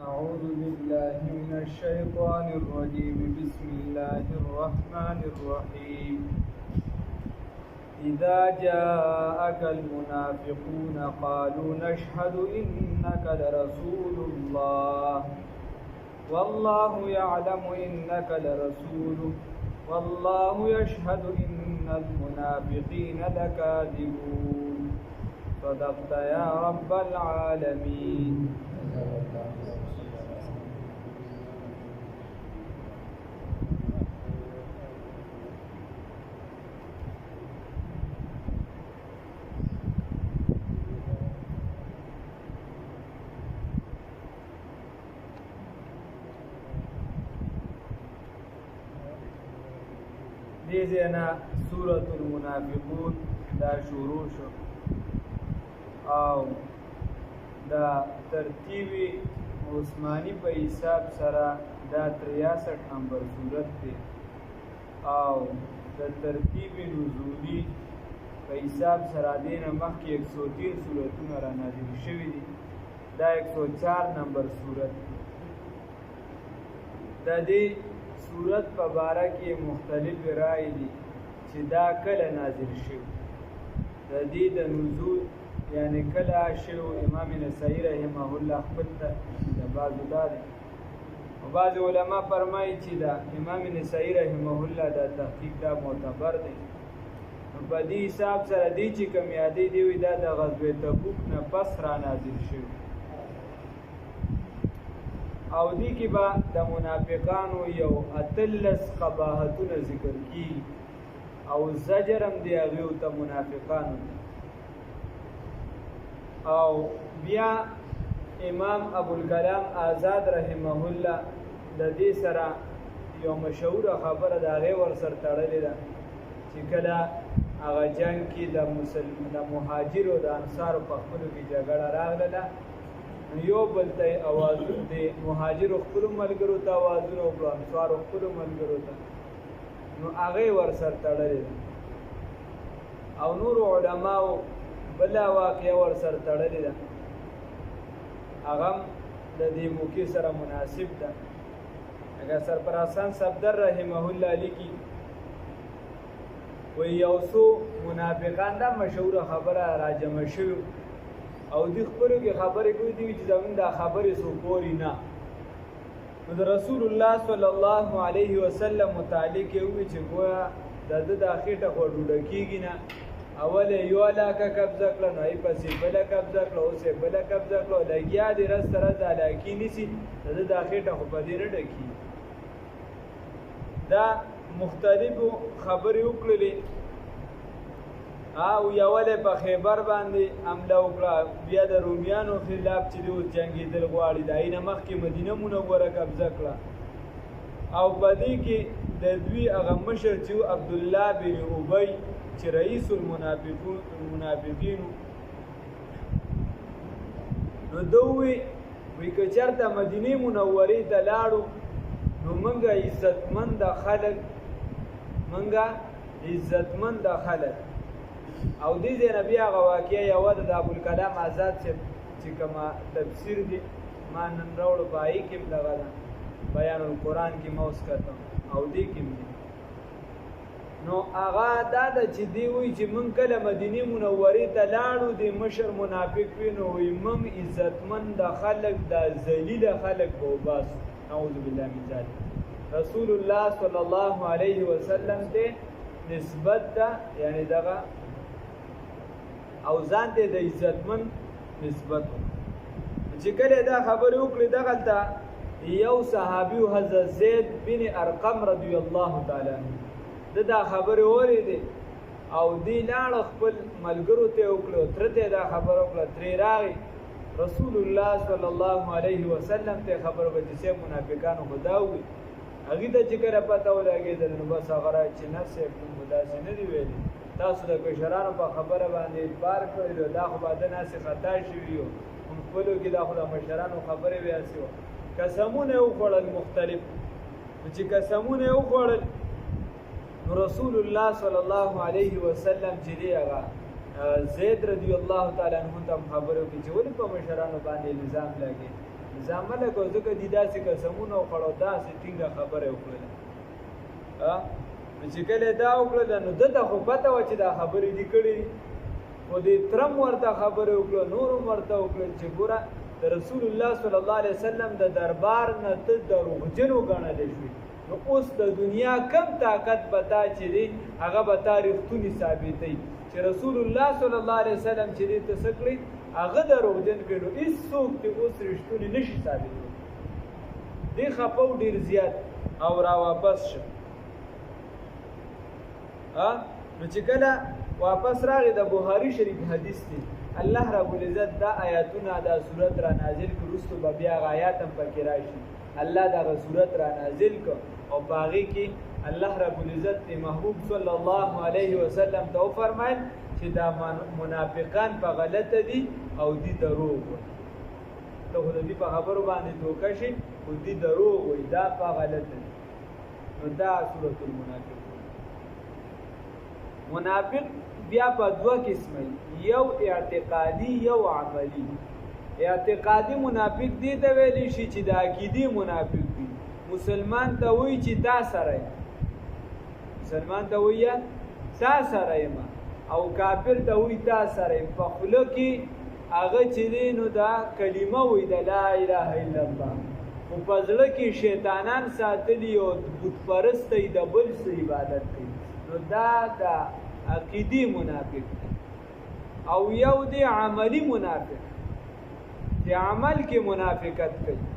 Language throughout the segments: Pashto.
أعوذ بالله من الشيطان الرجيم بسم الله الرحمن الرحيم إذا جاءك المنافقون قالوا نشهد إنك لرسول الله والله يعلم إنك لرسوله والله يشهد إن المنافقين لكاذبون صدقت يا رب العالمين. دیزینا سورة المنافقون دا شروع شو او دا ترتیبی عثمانی په حساب سره دا 63 نمبر سورت دی او دا ترتیبی نزولی په حساب سره دینا مخی 130 سورتون را نازل شوی دی دا 104 نمبر سورت دا دی سورت په باره کې مختلف رائے دي چې دا کله نازل شو د دې د نزول یعنی کله شو امام نسائی رحمه الله خپل ته د بعضو داري او بعض علما فرمایي چې دا امام نسائی رحمه الله دا تحقیق دا معتبر دی په دې حساب سره دی چې کوم یادې دی وي دا د غزوه تبوک نه پس را نازل شو او دی کی با د منافقانو یو اتلس قباحتونه ذکر کی او زجرم دی هغه ته منافقانو او بیا امام ابوالکلام آزاد رحمه الله د دې سره یو مشهور خبره د هغه ور سره تړلې ده چې کله هغه جنگ کې د مهاجر او د انصار په خپلو کې جګړه راغله یو بل ته اوازونه دي مهاجر خپل ملګرو ته اوازونه او انصار خپل ملګرو ته نو هغه ور سره تړلې او نور علماء بلا واقعي ور سره تړلې ده هغه د دې موقع سره مناسب ده اگر سرپرستان صفدر رحمه الله لیکي و یوسو منافقان دا مشهور خبره راجمه شوی او دی خبرو کې خبرې کوي دی چې زمون دا خبرې سو پوری نه نو د رسول الله صلی الله علیه وسلم متعلق وی چې ګویا د اخیټه وډوډه کیږي نه اول یو علاقه قبضه کړه نو ای پسې بل قبضه کړه اوسه بل قبضه کړه لګیا دی رس تر د علاقې نسی د اخیټه خو په دې رډه کی دا مختلفو خبرې وکړلې او یوله په خیبر باندې حمله وکړه بیا د رومیانو خلاف چې دوی جنگیدل غواړي د اینه مخکې مدینه منوره قبضه کړه او په دې کې د دوی هغه مشر چې عبد الله بن ابي چې رئیس المنافقین نو دوی وی که چېرته مدینه منورې ته لاړو نو منګه عزتمند خلک او دې نبی هغه واقعیا یو د ابوالکلام آزاد چې کومه تفسیر دی ما نن راوړ پای کې دغه بیان القرآن کې موس کړم او دې کې نو هغه دا چې دی وی چې مونږ کله مدینه منورې ته لاړو د مشر منافق وینو وی مم عزتمند خلک د ذلیل خلک بو باس نعوذ بالله من ذلک رسول الله صلی الله علیه وسلم ته نسبت ده یعنی دغه او ځان ته د عزتمن نسبت چې کله دا خبره وکړه دغه ته یو صحابي حضرت زید بن ارقم رضی الله تعالی عنہ دا خبره اوریده او دی لاړ خپل ملګرو ته وکړه ترته دا خبره وکړه ترې راغی رسول الله صلی الله علیه وسلم ته خبره وکړه چې منافقانو خداوي هغه ته چې کله پته ولګېدل نو بس هغه را چې نفس په داسې نه دی ویلي تاسو د کشرانو په خبره باندې اعتبار کړی دا خو باندې ناس خطا شوی یو خپلو کې دا خو د مشرانو خبرې ویاسي قسمونه وخوړل مختلف چې قسمونه وخوړل نو رسول الله صلی الله علیه وسلم چې دی هغه زید رضی الله تعالی عنہ ته خبرو کې چې ولې په مشرانو باندې الزام لګي زامله کو ځکه دي داسې قسمونه وخوړو داسې ټینګه خبره وکړله چې کله دا وکړله نو دته خو پته وه چې دا خبرې دي کړي خو دې ترم ورته خبرې وکړه نور هم ورته وکړل چې ګوره د رسول الله صلی الله علیه وسلم د دربار نه ته دروغجن وګڼلی شوې نو اوس د دنیا کم طاقت به تا چې دی هغه به تا رښتونې ثابتوي چې رسول الله صلی الله علیه وسلم چې دی ته څه کړي هغه دروغجن کړي نو هېڅوک دې اوس رښتونې نه شي ثابتوي دې خفه و ډېر زیات او راواپس شه نو چې کله واپس راغی د بخاري شریف حدیث دی الله رب العزت دا آیاتونه دا صورت را نازل کړ وروسته به بیا هغه آیات هم پکې راشي الله دغه صورت را نازل کړ او په هغې کې الله رب العزت د محبوب صلی الله علیه وسلم ته وفرمیل چې دا منافقان په غلطه دي او دي دروغ وایي ته خو د دې په خبرو باندې دوکه شي خو دي دروغ وایي دا په غلطه دي نو دا سورة المنافقون منافق بیا په دوه قسمه یو اعتقادي یو عملی اعتقادي منافق دی ته ویلی شي چې د عقیدې منافق دی مسلمان ته وایي چې تا سره مسلمان ته وایي تا سره یم او کافر ته وایي تا سره یم په خوله کې هغه چې دی نو دا کلمه وایي د لا اله الا الله خو په زړه کې شیطانان ساتلي او بتپرست دی د بل څه عبادت کوي نو دا د عقیدی منافق او یو دی عملی منافق چې عمل کې منافقت کوي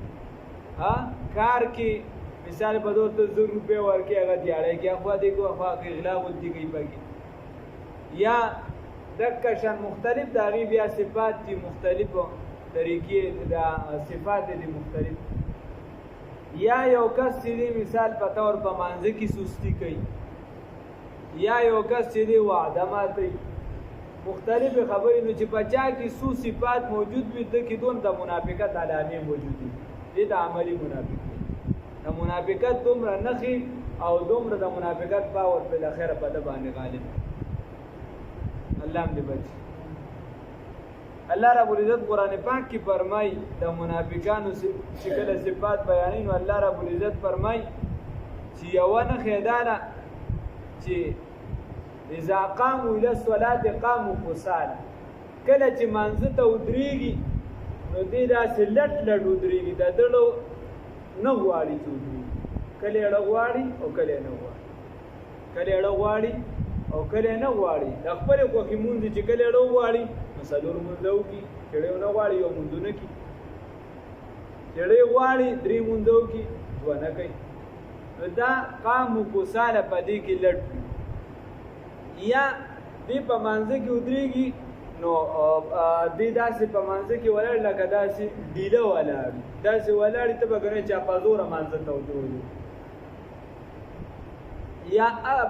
کار کې مثال په دور ته 100 روپے ورکې هغه دیاړی کې اخوا دی کو اخوا کې غلا ولتی کوي پکې یا دغه شان مختلف داغي بیا صفات دي مختلفو طریقې دا صفات دي مختلف یا یو کس چې مثال په تور په مانځ کې سستی کوي یا یو کس چې دی وعده ماتوي مختلف خبرې نو چې په چا کې څو صفات موجود وي د کې دون د منافقت علامې موجود دي دې د عملی منافق د منافقت دومره نښې او دومره د منافقت باور په اخره په ده باندې غالب الله هم دې بچ الله رب العزت قرآن پاک کې فرمایي د منافقانو چې کله صفات بیانوي نو الله رب العزت فرمایي چې یوه نښې دا ده چې اذا قاموا الى الصلاه قاموا كسالى کله چې مانځه ته ودرېږي نو دې داسې لټ لټ ودرېږي د دړو نه غواړي چې ودرېږي کله اړه غواړي او کله نه غواړي کله اړه غواړي او کله نه غواړي د خپل خوښې مونږ چې کله اړه غواړي نو څلور مونځو کې کله نه غواړي یو مونځونه کې کله غواړي درې مونځو کې ونه کوي دا قامو کوساله په دې کې لټ یا دې په مانځه کې ودرېږي نو دې داسې په مانځه کې ولاړ لکه داسې ډیله ولاړ داسې ولاړ ته به ګڼې چې په زوره مانځه ته ودرولو یا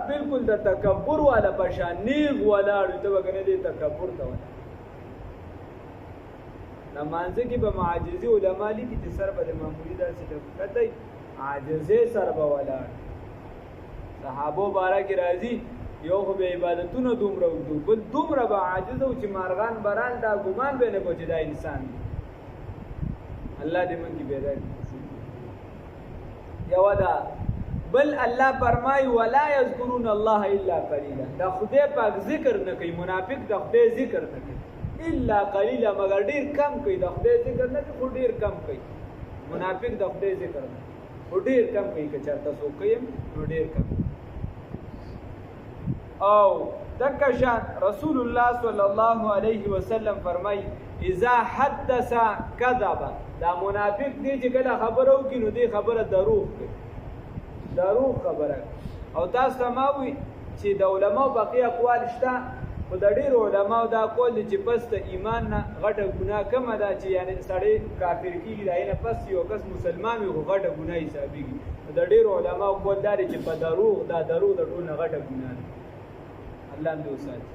بالکل د تکبر والا په شان نیغ ولاړ ته به ګڼې دې تکبر ته ولاړ د مانځه کې به معاجزي علما لیکي چې سر به د معمولي داسې کتئ عاجزه سره به ولاړ صحابو باره کې راځي یو خو به عبادتونه دومره وکړو بل دومره به عاجز او چې مارغان بران دا ګمان به نه کو چې دا انسان دی الله دې موږ کې پیدا کړي یو دا بل الله فرمای ولا یذکرون الله الا قلیلا دا خدای پاک ذکر نه کوي منافق د خدای ذکر نه کوي الا قلیلا مگر ډیر کم کوي د خدای ذکر نه کوي ډیر کم کوي منافق د خدای ذکر نه ډیر کم کوي که چرته څوک کوي نو ډیر کم او دکشان رسول الله صلی الله علیه وسلم فرمای اذا حدث كذب دا منافق دی چې کله خبرو کې نو دی خبره دروغ کوي دروغ خبره او تاسو سماوي چې د علماء بقي اقوال شته خو د ډېر علماء دا قول چې پس د ایمان نه غټه ګناه کمه ده چې یعنی سړی کافر کېږي د هغې نه پس یو کس مسلمان وي خو غټه ګناه حسابېږي د ډېرو علماء قول دا دی چې په دروغ دا دروغ د ټول نه غټه ګناه ده الله هم دې وساتي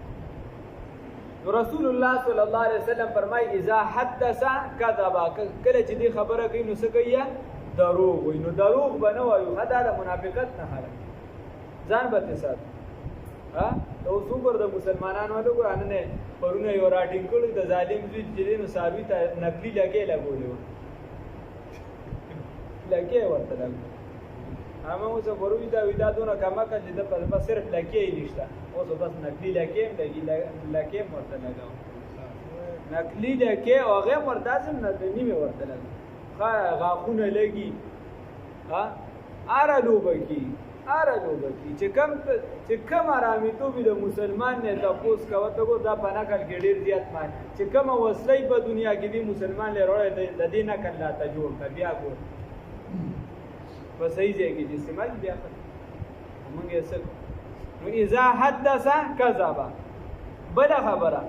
نو رسول الله صلی الله علیه وسلم فرمایي اذا حدث کذب کله چې دې خبره کوي نو څه کوي دروغ وایي نو دروغ به نه وایو دا د منافقت نه حاله ځان به ترې ساتو د اوس وګوره د مسلمانانو وګوره نن پرونه یو راټینګ کړی د ظالم زوی چې دی نو څاروي ته نقلي لګې لګولې وه لکه ورته لګو اما اوس وروي دا ودا دونه کما کړي د په صرف لکه یې نشته اوس بس نقلي لکه لګي لکه ورته لګاو نقلي لکه او هغه مرتازم نه نیمه ورته لګو غاخونه لګي ها ارادو بکی چې کم آرامي تو به د مسلمان نه تاسو کوته کو دا په نقل کې ډیر زیات مان چې کوم وسلې په دنیا کې دی مسلمان لري د دې نقل لا ته جوړ ک بیا کو په صحیح ځای کې استعمال بیا موږ یې څه نو اذا حدث كذب بل خبره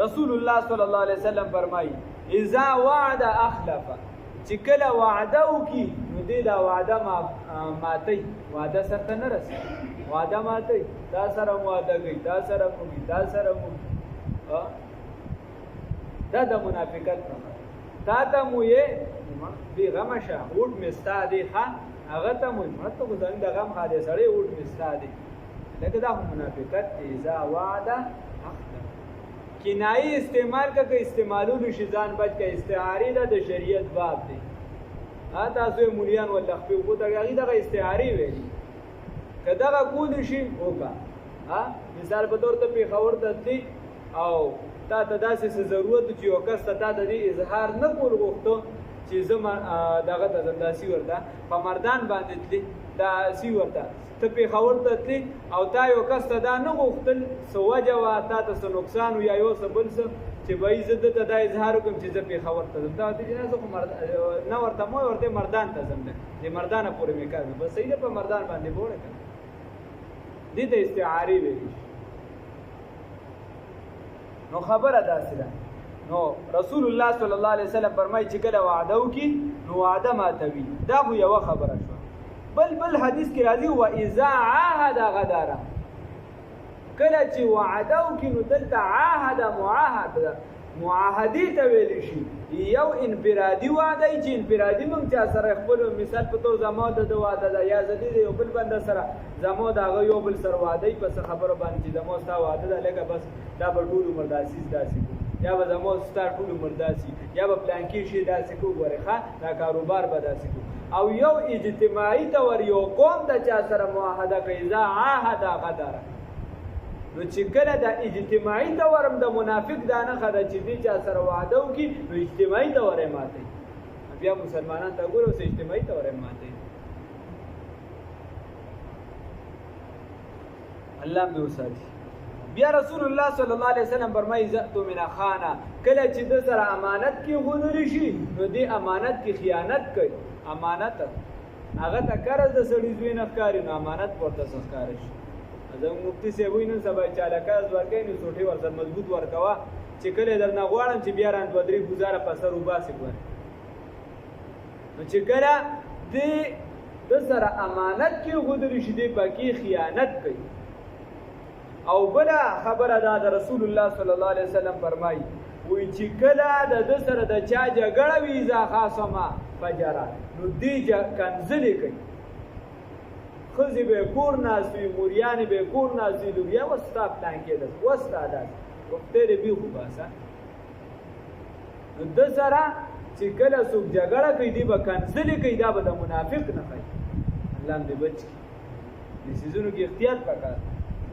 رسول الله صلی الله علیه وسلم فرمایي اذا وعد اخلف چې کله وعده وکي نو دې دا وعده ماتي وعده سره نه رسي وعده ماتي دا سره وعده کوي دا سره موږ دا د منافقت تا ته مو یې بی غمشه وډ مستا دی ها هغه ته مو ماته کو ځان د غم خاله سره وډ مستا دی لکه دا منافقت اذا وعده کنایي استعمال کا استعمالو شي ځان بچ کا استعاری د شریعت باب دی تاسو مولیان ولا خپل کو دغه دغه استعاری ویلي کدا کول شي وکا مثال په تور ته پیښور ته دی او تا ته داسې ضرورت چې یو کس ته د دې اظهار نه کول غوښتو چې زما دغه د داسي ورته په مردان باندې تلی دا سی ورته ته پیښور ته تلی او تا یو کس ته دا نه غوښتل سوجه وا تا ته نقصان یا یو څه بل څه چې به عزت ته دا اظهار کوم چې زه پیښور ته دا د جنازه کو نه ورته مو ورته مردان ته زم ده دې مردانه پورې میکار بس صحیح په مردان باندې بوله دې د استعاری ویل نو خبره داسې ده نو رسول الله صلی الله علیه وسلم فرمایي چې کله وعده وکي نو وعده ماتوي دا خو یو خبره شو بل حدیث کې راځي و اذا عاهد غدر کله چې وعده وکي نو دلته عاهد معاهدی ته ویل شي یو انفرادي وعده چې انفرادي مونږ چا سره خپل مثال په تور زمو د وعده ده یا زدي یو بل بند سره زمو دا یو بل سره وعده په خبره باندې زمو ستا وعده ده لکه بس دا په ټول عمر داسې یا به زمو ستا ټول عمر داسې یا به پلان کې شي داسې کو غوړي ښه دا کاروبار به داسې کو او یو اجتماعي تور یو قوم د چا سره معاهده کوي ذا عهد غدر نو چې کله د اجتماعي تورم د منافق دانه خدای چې دې چا سره وعده وکي نو اجتماعي تورې ماته بیا مسلمانان ته ګورو چې اجتماعي تورې ماته الله دې وساتي بیا رسول الله صلی الله علیه وسلم فرمایي زئت من خانه کله چې د سره امانت کې غوډل شي نو دې امانت کې خیانت کوي امانت هغه ته قرض د سړي زوی نه ښکاري نو امانت ورته ښکاري شي زموږ مفتي صاحب ویني سبا چاله قرض ورکوي نو څوټي ورته مضبوط ورکوا چې کله درنه غواړم چې بیا ران دوه درې گزاره په سر وباسي ګور نو چې کله دې د سره امانت کې غوډل شي دې پکې خیانت کوي او بلا خبره دا د رسول الله صلی الله علیه وسلم فرمایي وی چې کله د سره د چا جګړه وي ځا خاصما فجرا نو دې کنځلې کوي خزی به کور ناسوی موریانی به کور ناسوی لوریا وستا پلان کې ده وستا ده وخته دې به وباسه نو د سره چې کله څوک جګړه کوي دی به کنځلې کوي دا به د منافق نه کوي الله دې بچ دې سيزونو کې احتیاط وکړه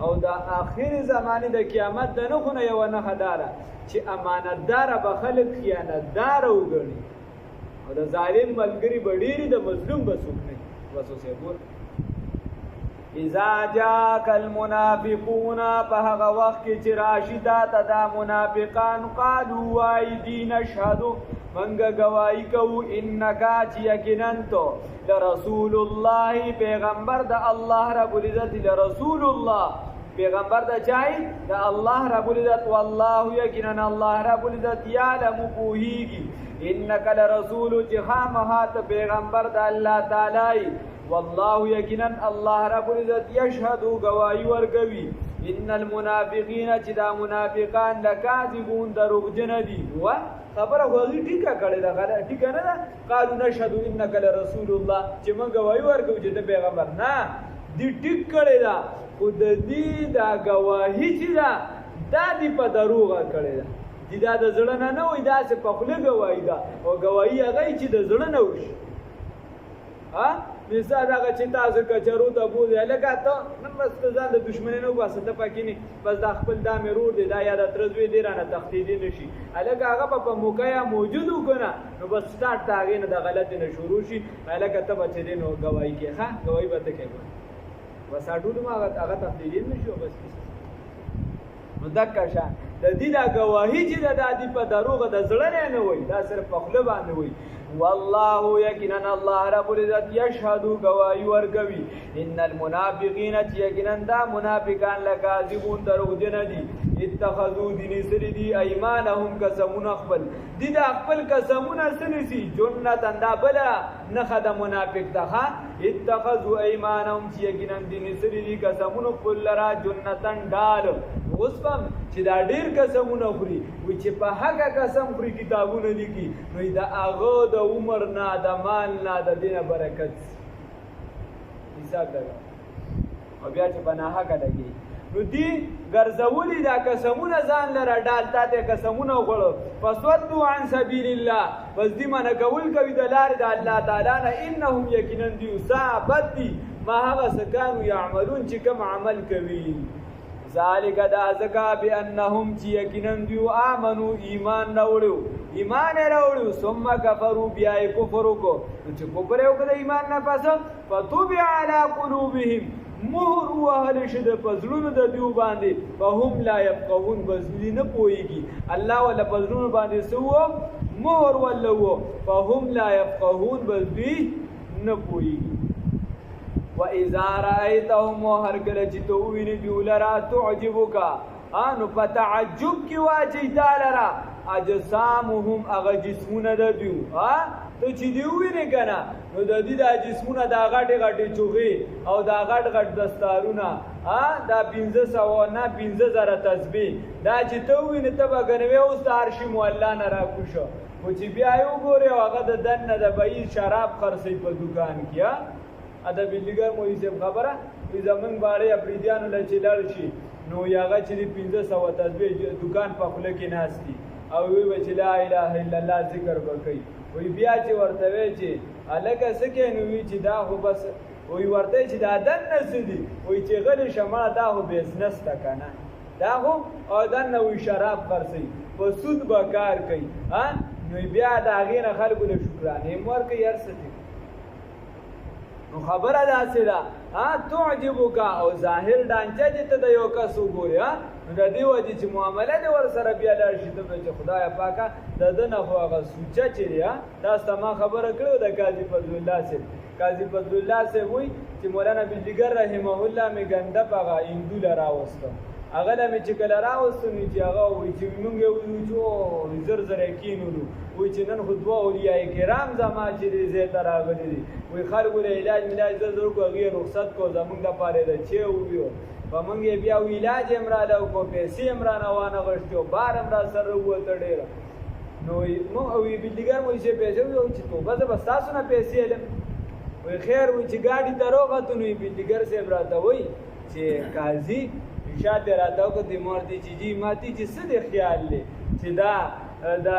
او دا آخر زمانه د قیامت د نه خونه یو نه خداره چې امانتدار به خلک خیانتدار وګڼي او د ظالم ملګری بډيري د مظلوم بسوک نه وسوسه ګور اذا جاءك المنافقون فهغه وخت کې چې راشي تا دا منافقان قالوا ايدين نشهد منګه گواہی کوو انک یقیننتو لرسول الله پیغمبر د الله رب العزت لرسول الله پیغمبر د چای د الله رب العزت والله یقینا الله رب العزت یعلم بوهیږي انک لرسول جهامه پیغمبر د الله تعالی والله یقینا الله رب العزت یشهد گواہی ورکوي ان المنافقین چې دا منافقان لکاذبون دروغجن دي و خبره غوږی ټیکا کړي دا ټیکا نه قالو نشهد انک لرسول الله چې موږ گواہی ورکوو چې د پیغمبر نه دی ټیک کړي دا خود دې دا گواہی چې دا دی په دروغه کړي دا د زړه نه وای دا چې په خله گواہی دا او گواہی هغه چې د زړه نه وشي ها مثال هغه چې تاسو کچرو ته بوزي لکه ته نن بس ته ځان د دشمنی نه وباسه ته پکې نه بس دا خپل دا مې رور دی دا یا د ترزوی دی رانه تختیدي نشي هلکه هغه په موقع یا موجود وکنه نو بس سٹارټ د هغې نه د غلطې نه شروع شي هلکه ته به چې دی نو ګواهي کې ښه ګواهي به ته کوې بس ټول ما هغه تختیدي نه شو بس نو دکه شان د دې دا ګواهي چې د دادی په دروغه د زړه نه وای دا صرف په خوله باندې وای والله یقینا الله رب العزت یشهد گواہی ورکوي ان المنافقین یقینا دا منافقان لکاذبون دروغجن دي اتخذوا دین سری دی ایمانهم قسمون خپل دي دا خپل قسمون سنسی جنت اندا بلا نخد منافق ده اتخذوا ایمانهم یقینا دین سری دی قسمون خپل لرا جنتن ډال اوسم چې دا ډیر قسمونه خوري و چې په هغه قسم خوري کتابونه لیکي نو دا هغه د عمر نه د مال نه د دینه برکت حساب ده او بیا چې بنا هغه لګي نو دی ګرځولي دا قسمونه ځان لره ډال ته قسمونه غړو فسودوا عن سبيل الله بس دی منه کول کوي د لارې د الله تعالی نه انهم یقینا دی صعبت ما هغه سکانو يعملون چې کوم عمل کوي ذالک دا زکا بانهم چې یقینا دی امنو ایمان راوړو ثم کفروا بیا کفر کو چې کفر یو کده ایمان نه پاسه فتوبع علی قلوبهم مهر وهل شد پزړونو د دیو باندې فهم لا يفقهون بزلی نه پويږي الله ولا پزړونو باندې سو مهر ولو فهم لا يفقهون بزلی نه پويږي واذا رايتهم هر کله چې تو ویني دیولرا تعجبک انو فتعجب کی واجی دالرا اجسامهم اغه جسمونه د دیو ته چې دی ویني کنه نو د دې د جسمونه دا غټه چوغي او دا غټ دستارونه دا 1500 نه 15000 تسبیح دا چې ته ویني ته بغنوي اوس عرش مولا نه را کوشو او چې بیا یو ګوره هغه د دنه د بای شراب خرڅي په دکان کې اده بلګر مو یې خبره وي زمون باندې افریدیانو لچلل شي نو یاغه چې 1500 تسبیح دکان په خله کې ناشتي او وی چې لا اله الا الله ذکر وکړي وی بیا چې ورته وی چې الګه سکه نو وی چې دا هو بس وی ورته چې دا دن نسدي وی چې غل شمه دا هو بزنس تا کنه دا هو او دن وی شراب خرڅي په سود به کار کوي نو بیا دا غینه خلکو له شکرانه مور کوي ارسته نو خبره داسې ده تعجبک او ظاهر ډانچه چې ته د یو کس وګورې نو د دې وجې چې معامله دې ورسره بیا لاړ شي ته چې خدایه پاکه د ده نه خو هغه سوچه چې دی دا ستا ما خبره کړې د قاضي فضل الله صاحب قاضي فضل الله صاحب وایي چې مولانا بلدګر رحمه الله مې ګنده په هغه هندو له راوسته هغه له مې چې کله راوستو نو چې هغه وایي چې موږ یې وایو چې زر زر یې کینولو وایي چې نن خو دوه اولیاء کرام زما چې دې ځای ته راغلي دي وایي خلکو له علاج زر زر کو هغې رخصت کو زمونږ دپاره د چې وویو په موږ یې بیا علاج هم راله وکړو پیسې هم رانه وانه غوښتې او بار هم را سره ووته ډېره نو وایي بلدګر مو چې پیسې وویو چې توبه زه به ستاسو نه پیسې علم وایي خیر وایي چې ګاډي ته راوغتو نو بلدګر صاحب راته وایي چې قاضي شاته راته وکړه د مور دې چې جی ماتي چې څه دې خیال دی چې دا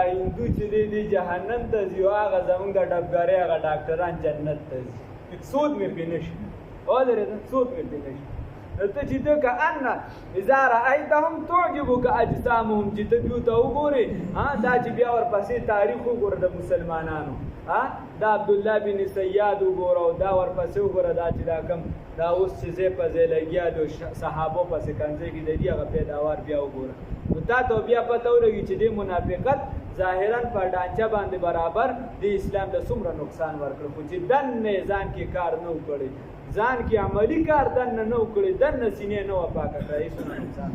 هندو چې دی جهنم ته ځي او هغه زمونږ د ډبګارۍ هغه ډاکټران جنت ته ځي سود مې پرې نه شي ودرېده سود مې پرې نه شي ته چې ته کأن اذا رأیتهم تعجبک اجسامهم چې ته دوی ته وګورې دا چې بیا ورپسې تاریخ وګوره د مسلمانانو دا عبدالله بن سیاد وګوره او دا ورپسې وګوره دا چې دا کم دا اوس چې ځای په ځای لګیا د صحابو پسې کنځۍ کې د دې هغه پیداوار بیا وګوره نو تا ته بیا پته ولګي چې دې منافقت ظاهرا په ډانچه باندې برابر د اسلام د څومره نقصان ورکړ خو چې دننه ځان کې کار نه وکړي ځان کې عملی کار دننه نه وکړي دننه سینې نه وپاکه کړی څومره نقصان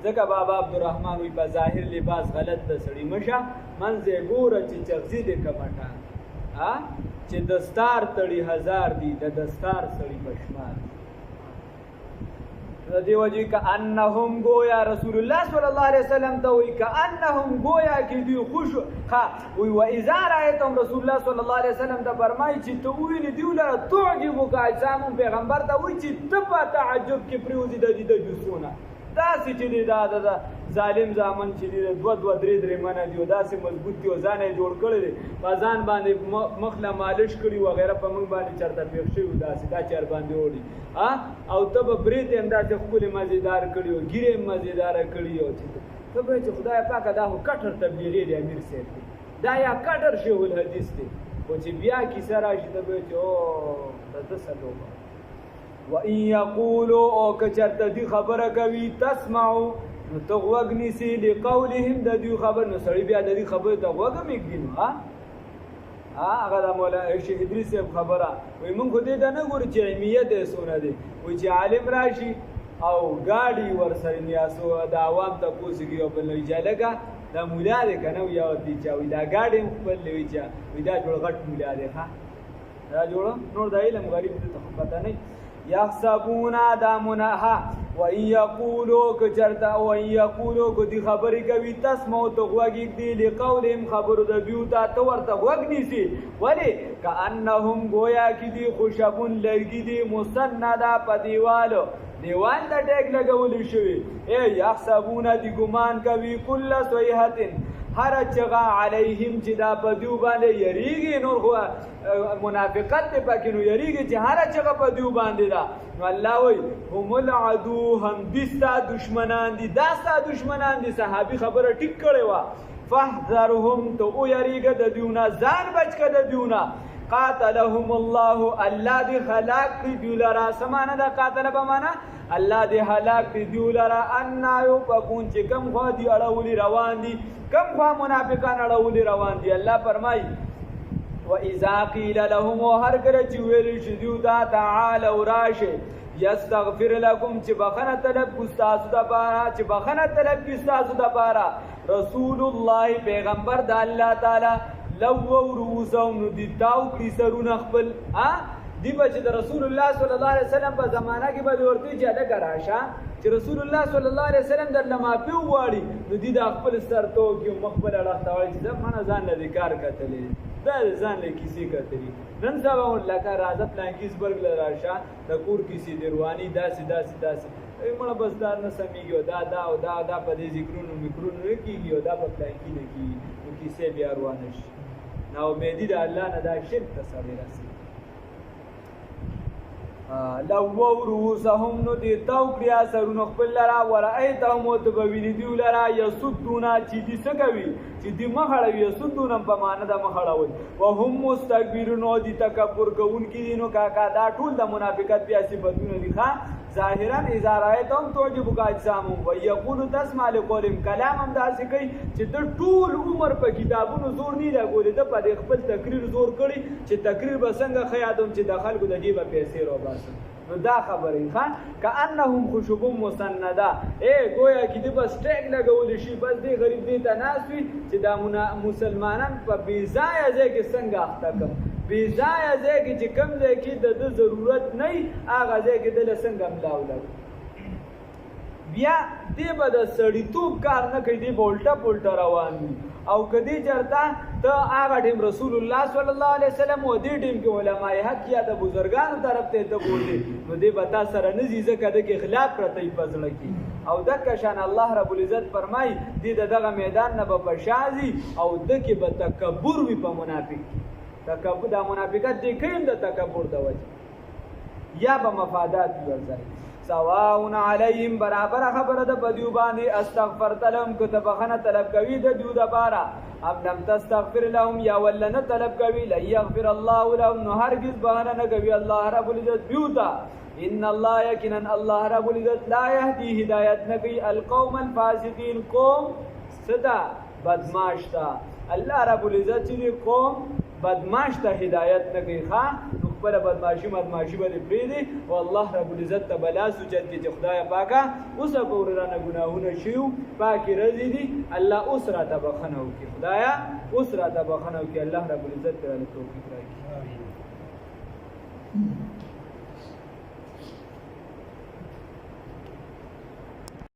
ځکه بابا عبدالرحمن وی په ظاهر لباس غلط د سړي مشه منځ یې ګوره چې چغزي دې کمټه چې دستار تړي هزار دي د دستار سړي بشمار د دې وجې کأنهم گویا رسول الله صلی الله علیه وسلم ته وی کأنهم گویا کې دوی خوش وی و اذا رأیتم رسول الله صلی الله علیه وسلم ته فرمایي چې ته وینې دیو لره تعجبک اجسامهم پیغمبر ته وی چې ته په تعجب کې پریوزي د دې د جسونه داسې چې دا ظالم زامن چې دی 2-3 منه دی داسې مضبوط دی ځان یې جوړ کړی دی په ځان باندې مخله مالش کړي وغیره په موږ باندې چرته پیښ شوي داسې دا چر باندې وړي او ته به برید هم داسې ښکلې مزېدار کړي او ګیرې هم مزېداره کړي او ته به چې خدای پاکه دا خو کټر تبلیغي دی امیر صاحب دی دا یا کټر شیخ الحدیث دی خو چې بیا کیسه راشي ته به چې او د ده څه لوبه وَإِن يَقُولُوا او که چرته دوی خبره کوي تسمعوا نو ته غوږ نیسي لقولهم د دوی خبر نو سړی بیا د دوی خبرې ته غوږ هم ایږدي نو هغه د مولانا شیخ ادریس صاحب خبره وایي موږ خو دې ته نه ګورو چې علمیت یې څونه دی وایي چې عالم راشي او ګاډي ورسره نیاسو د عوام تپوس کوي او بل وایي چې هلکه دا مولا دی که نه وي یا دی چا وایي دا ګاډي هم خپل دی وایي چې وایي دا جوړ غټ مولا دی دا جوړه نور د علم غریب دې ته خو پته نه یحسبون دا منها وَإِن يَقُولُوا كَجَرْتَ وَإِن يَقُولُوا كُدي خبرې کوي تسمعوا ته غوږ ایږدي لقولهم خبرو د دوی ته ورته غوږ نیسي ولې کأنهم گویا کې دي خشبون لرګي دي مسنده په دیوال ته ټیک لګولی شوي یحسبون دي ګمان کوي کل صیحة هر چغه علیهم چې دا په دیو باندې یریږي نور خو منافقت دی پکې نو یریږي چې هر چغه په دیو باندې دا نو الله وایي هم العدو هم دي ستا دشمنان دي دا ستا دشمنان دي صحابي خبره ټیک کړې وه فاحذرهم ته ویریږه د دیونه ځان بچ که د دیونه قاتلهم الله الله دې هلاک کړي دوی لره څه معنی ده قاتله په معنا الله دې هلاک کړي دوی لره انا یؤفکون چې کوم خوا دي اړولي روان دي کوم خوا منافقان اړولي روان دي الله فرمایي وَإِذَا قِيلَ لَهُمْ وَهَرْ کله چې ویل شي دوی ته تعالوا راشئ یستغفر لکم چې بخنه طلب کو ستاسو دپاره چې بخنه طلب کی ستاسو دپاره رسول الله پیغمبر د الله تعالی لووا رؤوسهم نو دي تاو کړي سرونه خپل دی به چې د رسول الله صلی الله علیه وسلم په زمانه کې به ورته چې هلکه راشه چې رسول الله صلی الله علیه وسلم درله معافي وغواړي نو دي د خپل سر توکي مخ خپل اړخ ته وایي چې زه مڼه ځان له دې کار کتلی دا ځان له کیسې کتلي نن سبا لکه راځه پلانکیزبرګ له راشه د کور کیسې دې رواني داسې مړه بس دا نه سمېږي او دا په دې ذکرونو میکرونو نه کېږي او دا په پلانکي نه کېږي نو کیسې بیا روانه شي ناامیدي د الله نه دا شرک ته سړی رسي لووا رؤوسهم نو دې تاو کړي سرونه خپل لره ورأیتهم ته به ویني دوی لره یصدون چې دې څه کوي چې دې مخ اړوي یصدون په معنا د مخ اړول وهم مستكبرون او دې تکبر کوونکي دي نو کاکا دا ټول د منافقت بیا صفتونه دي ظاهرا اذا رأيتهم تعجبك اجسامهم ويقول تسمع لقولهم کلام هم داسې کوي چې د ټول عمر په کتابونو زور نه لګولې ده په خپل تقریر زور کړي چې تقریر به څنګه ښه یادوم چې د خلکو د جیبه پیسې راوباسم نو دا خبرې کأنهم خشب مسنده گویا کې دې بس ټیک لګولی شي بس دې غریب دې ته ناست وي چې دا مسلمانان په بېځایه ځای کې څنګه اخته کړم بېځایه ځای کې چې کوم ځای کې د ده ضرورت نه وي هغه ځای کې دله څنګه ملا ولګو بیا دې به د سړیتوب کار نه کوي دې به الټه پلټه روان وي او که دې چېرته ته هغه ټیم رسول الله صلی الله علیه وسلم او دې ټیم کې علماء حق یا د بزرګانو طرف ته ته بولې نو دې به تا سره نه ځي ځکه د کې خلاف پرته وي په زړه کې او دکه شان الله رب العزت فرمایي دې د دغه میدان نه به په شا ځي او د کې به تکبر وي په منافق تکبر دا منافقت دې کوي د تکبر د وجه یا به مفادات وي ورځي سواء علیهم برابر خبره د بدیو باندې استغفرت لهم که بخنه طلب کوي د دیو دپاره ام لم تستغفر لهم یا ولنه طلب کوي لن یغفر الله لهم نو هرگز بخنه نه کوي الله رب العزت دیو ته ان الله یقینا الله رب العزت لا یهدی هدایت نه کوي القوم الفاسقین قوم صدا بدمعاش ته الله رب العزت چې قوم بدمعاش ته هدایت نه کوي خپل بدمعاشي به دې پرېږدي او الله رب العزت ته بلا سوچت کې چې خدایه پاکه اوس به ورانه ګناهونه شي پاکې رضی دي الله اوس راته بخښنه وکړي خدایه اوس راته بخښنه وکړي الله رب العزت ته توفیق راکړي